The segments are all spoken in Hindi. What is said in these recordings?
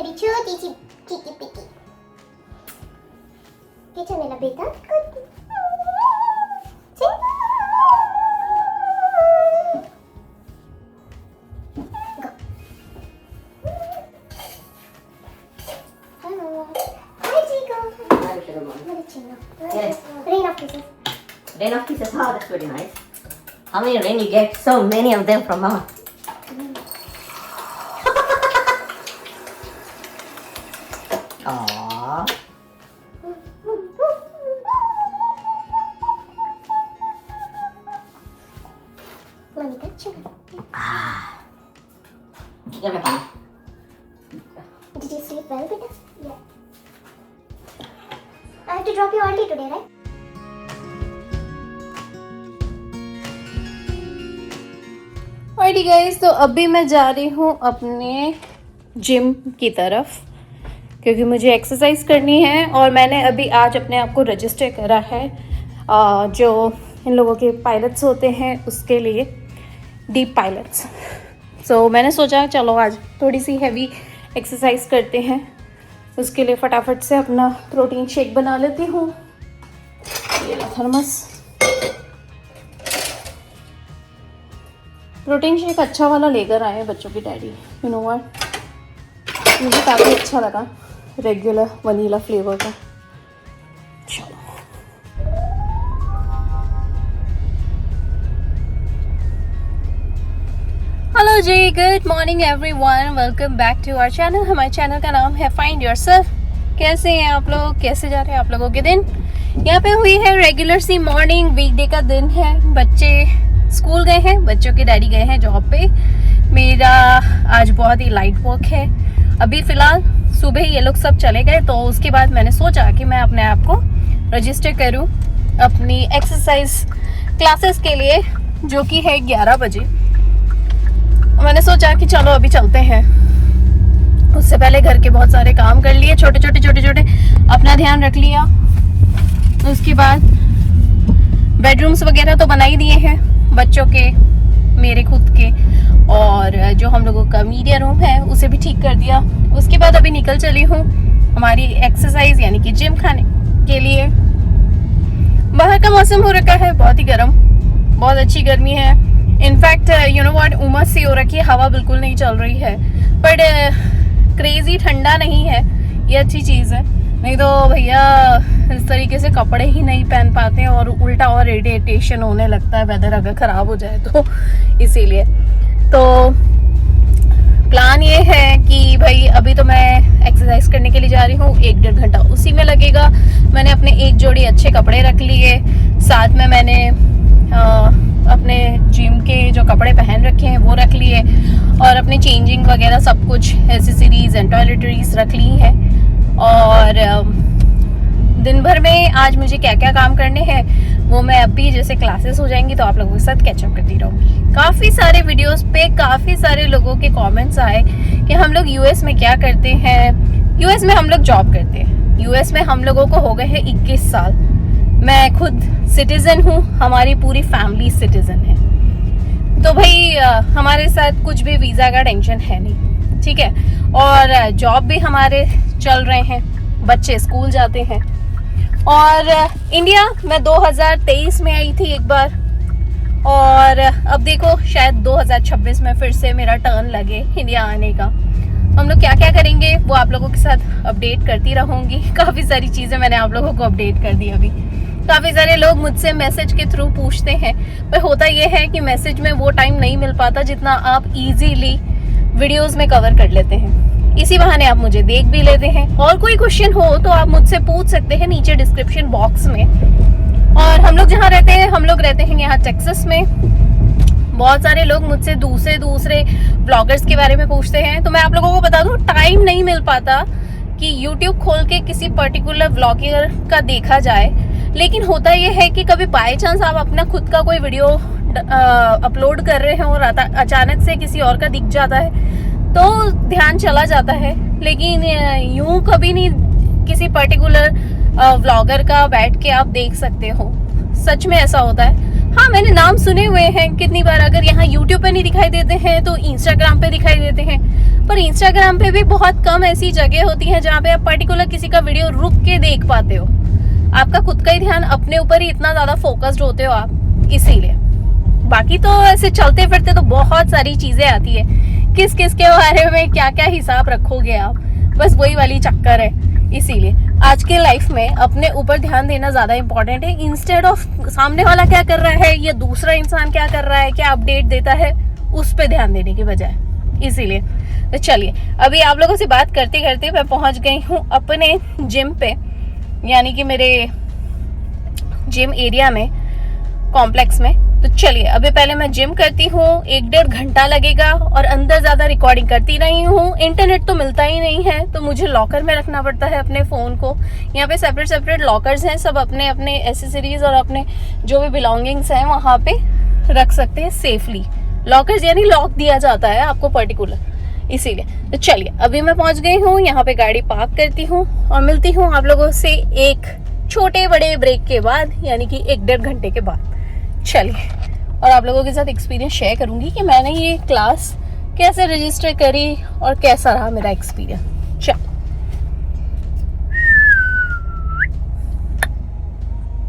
मेरी छोटी सी चिकी पिकी कैसे मेरा बेटा Yes. Rain of kisses. Rain of kisses. Oh, that's very nice. How many rain you get? So many of them from mama. Aww. Mamita, sugar. Give me a bite. Did you sleep well, beta? Yeah. I have to drop you early today, right? Alrighty guys, तो अभी मैं जा रही हूँ अपने जिम की तरफ क्योंकि मुझे एक्सरसाइज करनी है और मैंने अभी आज अपने आप को रजिस्टर करा है जो इन लोगों के पायलट्स होते हैं उसके लिए, डीप पायलट्स। सो मैंने सोचा चलो आज थोड़ी सी हैवी एक्सरसाइज करते हैं, उसके लिए फटाफट से अपना प्रोटीन शेक बना लेती हूँ। ये थर्मस प्रोटीन शेक अच्छा वाला लेकर आए हैं बच्चों की डैडी, यू नो व्हाट, मुझे काफ़ी अच्छा लगा रेगुलर वनीला फ्लेवर का। चलो हेलो जी, good morning everyone, welcome back to our channel. हमारे चैनल का नाम है फाइंड योरसेल्फ। कैसे हैं आप लोग, कैसे जा रहे हैं आप लोगों के दिन? यहाँ पे हुई है रेगुलर सी मॉर्निंग, वीकडे का दिन है, बच्चे स्कूल गए हैं, बच्चों के डैडी गए हैं जॉब पे। मेरा आज बहुत ही लाइट वर्क है। अभी फ़िलहाल सुबह ये लोग सब चले गए तो उसके बाद मैंने सोचा कि मैं अपने आप को रजिस्टर करूं अपनी एक्सरसाइज क्लासेस के लिए, जो कि है 11 बजे। मैंने सोचा कि चलो अभी चलते हैं। उससे पहले घर के बहुत सारे काम कर लिए, छोटे छोटे अपना ध्यान रख लिया। उसके बाद बेडरूम्स वगैरह तो बना ही दिए हैं बच्चों के, मेरे खुद के, और जो हम लोगों का मीडिया रूम है उसे भी ठीक कर दिया। उसके बाद अभी निकल चली हूँ हमारी एक्सरसाइज यानी कि जिम खाने के लिए। बाहर का मौसम हो रखा है बहुत ही गर्म, बहुत अच्छी गर्मी है। इनफैक्ट यू नो व्हाट, उमस सी हो रखी है, हवा बिल्कुल नहीं चल रही है, बट क्रेजी ठंडा नहीं है, ये अच्छी चीज़ है। नहीं तो भैया इस तरीके से कपड़े ही नहीं पहन पाते हैं और उल्टा और इरिटेशन होने लगता है वेदर अगर ख़राब हो जाए तो। इसीलिए तो प्लान ये है कि भाई अभी तो मैं एक्सरसाइज करने के लिए जा रही हूँ, 1-1.5 घंटा उसी में लगेगा। मैंने अपने एक जोड़ी अच्छे कपड़े रख लिए, साथ में मैंने अपने जिम के जो कपड़े पहन रखे हैं वो रख लिए, और अपनी चेंजिंग वगैरह सब कुछ एसेसरीज एंड टॉयलेटरीज रख ली है। और दिन भर में आज मुझे क्या क्या काम करने हैं वो मैं अभी जैसे क्लासेस हो जाएंगी तो आप लोगों के साथ कैचअप करती रहूँगी। काफ़ी सारे वीडियोस पे काफ़ी सारे लोगों के कमेंट्स आए कि हम लोग यूएस में क्या करते हैं। यूएस में हम लोग जॉब करते हैं, यूएस में हम लोगों को हो गए हैं 21 साल। मैं खुद सिटीज़न हूँ, हमारी पूरी फैमिली सिटीज़न है, तो भाई हमारे साथ कुछ भी वीज़ा का टेंशन है नहीं, ठीक है। और जॉब भी हमारे चल रहे हैं, बच्चे स्कूल जाते हैं। और इंडिया मैं 2023 में आई थी एक बार, और अब देखो शायद 2026 में फिर से मेरा टर्न लगे इंडिया आने का। हम लोग क्या क्या करेंगे वो आप लोगों के साथ अपडेट करती रहूँगी। काफ़ी सारी चीज़ें मैंने आप लोगों को अपडेट कर दी अभी। काफ़ी सारे लोग मुझसे मैसेज के थ्रू पूछते हैं, पर होता ये है कि मैसेज में वो टाइम नहीं मिल पाता जितना आप इजीली वीडियोस में कवर कर लेते हैं। इसी बहाने आप मुझे देख भी लेते हैं। और कोई क्वेश्चन हो तो आप मुझसे पूछ सकते हैं नीचे डिस्क्रिप्शन बॉक्स में। और हम लोग जहाँ रहते हैं, हम लोग रहते हैं यहाँ टेक्सास में। बहुत सारे लोग मुझसे दूसरे ब्लॉगर्स के बारे में पूछते हैं, तो मैं आप लोगों को बता दूं टाइम नहीं मिल पाता कि YouTube खोल के किसी पर्टिकुलर ब्लॉगर का देखा जाए। लेकिन होता यह है कि कभी बाय चांस आप अपना खुद का कोई वीडियो अपलोड कर रहे हैं और अचानक से किसी और का दिख जाता है तो ध्यान चला जाता है। लेकिन यूं कभी नहीं किसी पर्टिकुलर व्लॉगर का बैठ के आप देख सकते हो, सच में ऐसा होता है। हाँ मैंने नाम सुने हुए हैं कितनी बार, अगर यहाँ यूट्यूब पे नहीं दिखाई देते हैं तो इंस्टाग्राम पे दिखाई देते हैं। पर इंस्टाग्राम पे भी बहुत कम ऐसी जगह होती है जहाँ पे आप पर्टिकुलर किसी का वीडियो रुक के देख पाते हो। आपका खुद का ही ध्यान अपने ऊपर ही इतना ज्यादा फोकस्ड होते हो आप, इसीलिए। बाकी तो ऐसे चलते फिरते तो बहुत सारी चीजें आती है, किस किस के बारे में क्या क्या हिसाब रखोगे आप, बस वही वाली चक्कर है। इसीलिए आज के लाइफ में अपने ऊपर ध्यान देना ज्यादा इंपॉर्टेंट है, इंस्टेड ऑफ सामने वाला क्या कर रहा है या दूसरा इंसान क्या कर रहा है, क्या अपडेट देता है, उस पे ध्यान देने की बजाय। इसीलिए तो चलिए अभी आप लोगों से बात करते करते मैं पहुंच गई हूँ अपने जिम पे, यानी कि मेरे जिम एरिया में, कॉम्प्लेक्स में। तो चलिए अभी पहले मैं जिम करती हूँ, 1-1.5 घंटा लगेगा और अंदर ज्यादा रिकॉर्डिंग करती नहीं हूँ। इंटरनेट तो मिलता ही नहीं है तो मुझे लॉकर में रखना पड़ता है अपने फोन को। यहाँ पे सेपरेट सेपरेट लॉकर्स हैं, सब अपने अपने एसेसरीज और अपने जो भी बिलोंगिंग्स हैं वहाँ पे रख सकते हैं सेफली। लॉकर्स यानी लॉक दिया जाता है आपको पर्टिकुलर, इसीलिए। तो चलिए अभी मैं पहुंच गई हूँ, यहाँ पे गाड़ी पार्क करती हूँ और मिलती हूँ आप लोगों से एक छोटे बड़े ब्रेक के बाद, यानी कि 1-1.5 घंटे के बाद। चलिए और आप लोगों के साथ एक्सपीरियंस शेयर करूंगी कि मैंने ये क्लास कैसे रजिस्टर करी और कैसा रहा मेरा एक्सपीरियंस।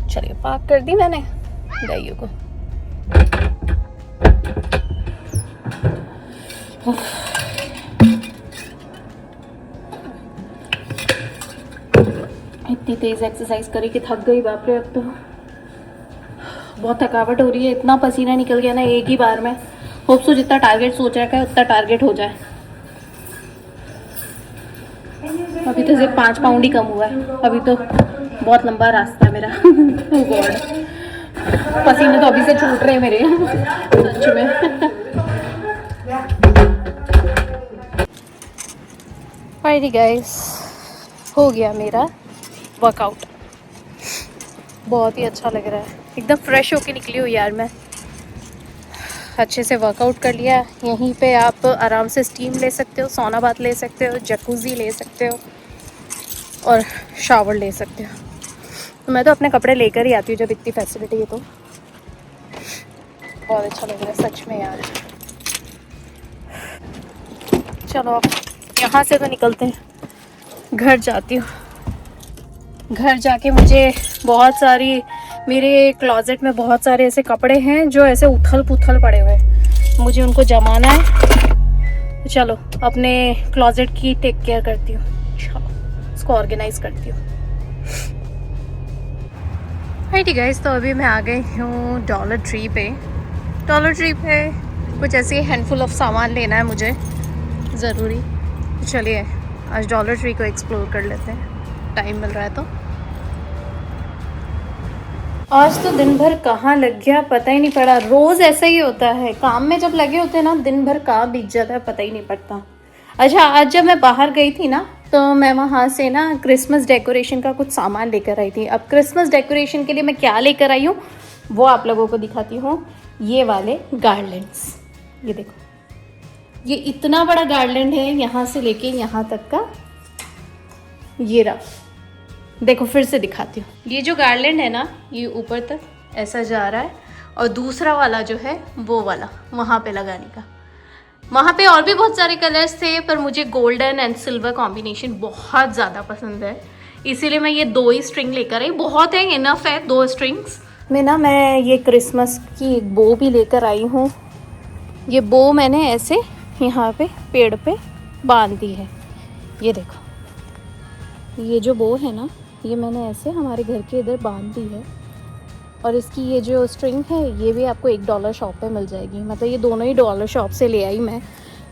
चलिए पार्क कर दी मैंने गाड़ियों को। इतनी तेज एक्सरसाइज करी कि थक गई, बाप रे। अब तो बहुत थकावट हो रही है, इतना पसीना निकल गया ना एक ही बार में। होप सो जितना टारगेट सोच रखा है उतना टारगेट हो जाए। अभी तो सिर्फ 5 पाउंड ही कम हुआ है, अभी तो बहुत लंबा रास्ता है मेरा। oh God, पसीने तो अभी से छूट रहे हैं मेरे सच में। फाइनली गाइस हो गया मेरा वर्कआउट, बहुत ही अच्छा लग रहा है, एकदम फ्रेश होके निकली हूँ यार मैं। अच्छे से वर्कआउट कर लिया। यहीं पे आप आराम से स्टीम ले सकते हो, सौना बाथ ले सकते हो, जकूजी ले सकते हो और शावर ले सकते हो। तो मैं तो अपने कपड़े लेकर ही आती हूँ जब इतनी फैसिलिटी है तो। बहुत अच्छा लग रहा है सच में यार। चलो अब यहाँ से तो निकलते हैं, घर जाती हूँ। घर जाके मुझे बहुत सारी, मेरे क्लोजेट में बहुत सारे ऐसे कपड़े हैं जो ऐसे उथल पुथल पड़े हुए हैं, मुझे उनको जमाना है। चलो अपने क्लोजेट की टेक केयर करती हूँ, इसको ऑर्गेनाइज करती हूँ। हाय गाइस, तो अभी मैं आ गई हूँ डॉलर ट्री पे। डॉलर ट्री पे कुछ ऐसे हैंडफुल ऑफ सामान लेना है मुझे ज़रूरी। चलिए आज डॉलर ट्री को एक्सप्लोर कर लेते हैं, टाइम मिल रहा है तो। आज तो दिन भर कहाँ लग गया पता ही नहीं पड़ा। रोज़ ऐसा ही होता है, काम में जब लगे होते हैं ना दिन भर कहाँ बीत जाता है पता ही नहीं पड़ता। अच्छा आज जब मैं बाहर गई थी ना तो मैं वहाँ से ना क्रिसमस डेकोरेशन का कुछ सामान लेकर आई थी। अब क्रिसमस डेकोरेशन के लिए मैं क्या लेकर आई हूँ वो आप लोगों को दिखाती हूँ। ये वाले गार्लैंड्स, ये देखो, ये इतना बड़ा गार्लैंड है यहाँ से लेके यहाँ तक का। ये रहा, देखो फिर से दिखाती हूँ। ये जो गार्लैंड है ना ये ऊपर तक ऐसा जा रहा है और दूसरा वाला जो है वो वाला वहाँ पे लगाने का। वहाँ पे और भी बहुत सारे कलर्स थे पर मुझे गोल्डन एंड सिल्वर कॉम्बिनेशन बहुत ज़्यादा पसंद है, इसीलिए मैं ये 2 ही स्ट्रिंग लेकर आई। बहुत है, इनफ है 2 स्ट्रिंग्स में ना। मैं ये क्रिसमस की एक बो भी लेकर आई हूँ। ये बो मैंने ऐसे यहाँ पे पेड़ पे बांध दी है। ये देखो, ये जो बो है ना ये मैंने ऐसे हमारे घर के इधर बांध दी है। और इसकी ये जो स्ट्रिंग है ये भी आपको $1 शॉप पे मिल जाएगी। मतलब ये दोनों ही $1 शॉप से ले आई मैं।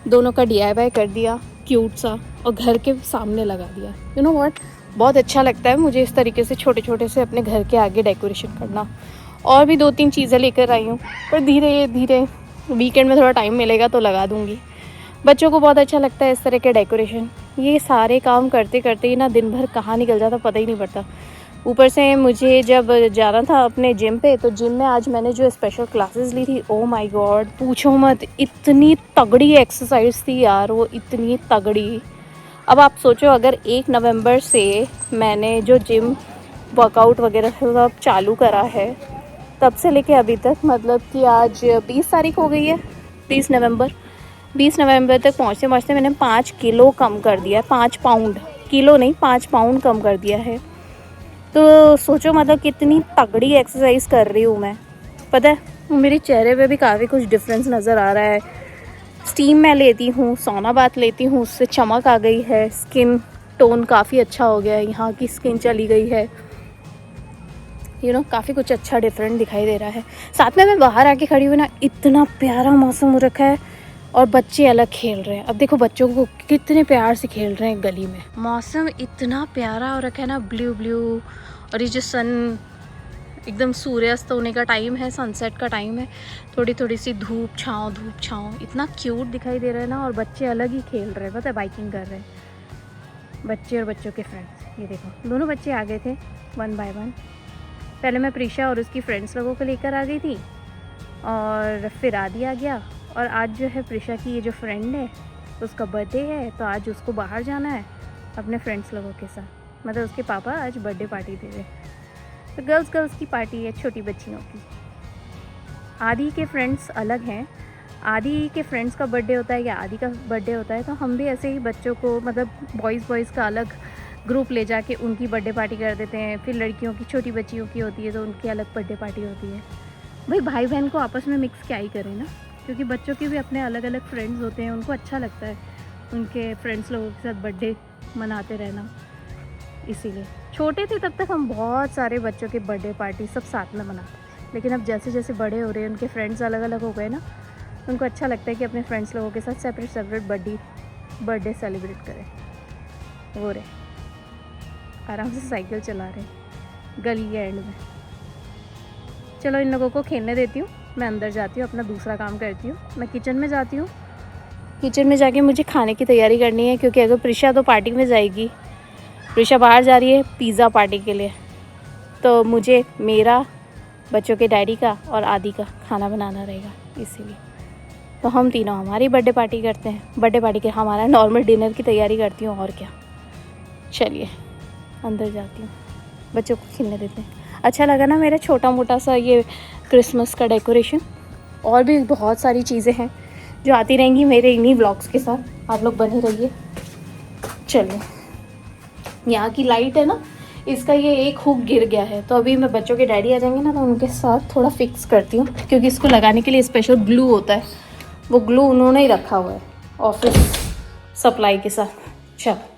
दोनों का DIY कर दिया क्यूट सा और घर के सामने लगा दिया। यू नो व्हाट, बहुत अच्छा लगता है मुझे इस तरीके से छोटे छोटे से अपने घर के आगे डेकोरेशन करना। और भी 2-3 चीज़ें लेकर आई हूँ पर धीरे धीरे वीकेंड में थोड़ा टाइम मिलेगा तो लगा दूँगी। बच्चों को बहुत अच्छा लगता है इस तरह के डेकोरेशन। ये सारे काम करते करते ही ना दिन भर कहाँ निकल जाता पता ही नहीं पड़ता। ऊपर से मुझे जब जाना था अपने जिम पे तो जिम में आज मैंने जो स्पेशल क्लासेस ली थी, ओ माय गॉड पूछो मत, इतनी तगड़ी एक्सरसाइज थी यार वो, इतनी तगड़ी। अब आप सोचो अगर 1 नवंबर से मैंने जो जिम वर्कआउट वगैरह सब चालू करा है तब से लेके अभी तक, मतलब कि आज 20 तारीख हो गई है, 20 नवंबर। 20 नवंबर तक पहुँचते पहुँचते मैंने 5 किलो कम कर दिया है, 5 पाउंड, किलो नहीं 5 पाउंड कम कर दिया है। तो सोचो मतलब कितनी तगड़ी एक्सरसाइज कर रही हूँ मैं। पता है मेरे चेहरे पे भी काफ़ी कुछ डिफरेंस नज़र आ रहा है। स्टीम मैं लेती हूँ, सौना बात लेती हूँ, उससे चमक आ गई है, स्किन टोन काफ़ी अच्छा हो गया है, यहाँ की स्किन चली गई है, काफ़ी कुछ अच्छा डिफरेंट दिखाई दे रहा है। साथ में मैं बाहर आके खड़ी हुई ना, इतना प्यारा मौसम हो रखा है और बच्चे अलग खेल रहे हैं। अब देखो बच्चों को कितने प्यार से खेल रहे हैं गली में। मौसम इतना प्यारा हो रखा है ना, ब्लू ब्लू, और ये जो सन एकदम सूर्यास्त होने का टाइम है, सनसेट का टाइम है, थोड़ी थोड़ी सी धूप छाँव, इतना क्यूट दिखाई दे रहा है ना। और बच्चे अलग ही खेल रहे हैं, पता है, बाइकिंग कर रहे हैं बच्चे और बच्चों के फ्रेंड्स। ये देखो दोनों बच्चे आ गए थे 1 बाय 1। पहले मैं प्रीशा और उसकी फ्रेंड्स लोगों को लेकर आ गई थी, और फिर आदि आ गया। और आज जो है प्रीशा की ये जो फ्रेंड है उसका बर्थडे है, तो आज उसको बाहर जाना है अपने फ्रेंड्स लोगों के साथ। मतलब उसके पापा आज बर्थडे पार्टी दे रहे, तो गर्ल्स की पार्टी है, छोटी बच्चियों की। आदि के फ्रेंड्स अलग हैं, आदि के फ्रेंड्स का बर्थडे होता है या आदि का बर्थडे होता है तो हम भी ऐसे ही बच्चों को, मतलब बॉयज़ का अलग ग्रुप ले जाके उनकी बर्थडे पार्टी कर देते हैं। फिर लड़कियों की, छोटी बच्चियों की होती है तो उनकी अलग बर्थडे पार्टी होती है। भाई बहन को आपस में मिक्स क्या ही करें ना, क्योंकि बच्चों के भी अपने अलग अलग फ्रेंड्स होते हैं, उनको अच्छा लगता है उनके फ्रेंड्स लोगों के साथ बर्थडे मनाते रहना। इसीलिए छोटे थे तब तक हम बहुत सारे बच्चों के बर्थडे पार्टी सब साथ में मनाते थे, लेकिन अब जैसे जैसे बड़े हो रहे हैं, उनके फ्रेंड्स अलग अलग हो गए ना, उनको अच्छा लगता है कि अपने फ्रेंड्स लोगों के साथ सेपरेट बर्थडे सेलिब्रेट करें। वो रहे आराम से साइकिल चला रहे गली के एंड में। चलो इन लोगों को खेलने देती हूँ, मैं अंदर जाती हूँ, अपना दूसरा काम करती हूँ। मैं किचन में जाती हूँ, किचन में जाके मुझे खाने की तैयारी करनी है, क्योंकि अगर प्रीशा तो पार्टी में जाएगी, प्रीशा बाहर जा रही है पिज़्ज़ा पार्टी के लिए, तो मुझे मेरा, बच्चों के डैडी का और आदि का खाना बनाना रहेगा। इसीलिए तो हम तीनों हमारी बर्थडे पार्टी करते हैं, बर्थडे पार्टी के हमारा नॉर्मल डिनर की तैयारी करती हूँ, और क्या। चलिए अंदर जाती हूँ, बच्चों को खेलने देते हैं। अच्छा लगा ना मेरा छोटा मोटा सा ये क्रिसमस का डेकोरेशन। और भी बहुत सारी चीज़ें हैं जो आती रहेंगी मेरे इन्हीं व्लॉग्स के साथ, आप लोग बने रहिए। चलिए यहाँ की लाइट है ना, इसका ये एक हुक गिर गया है, तो अभी मैं बच्चों के डैडी आ जाएंगे ना तो उनके साथ थोड़ा फिक्स करती हूँ, क्योंकि इसको लगाने के लिए स्पेशल ग्लू होता है, वो ग्लू उन्होंने ही रखा हुआ है ऑफिस सप्लाई के साथ। चलो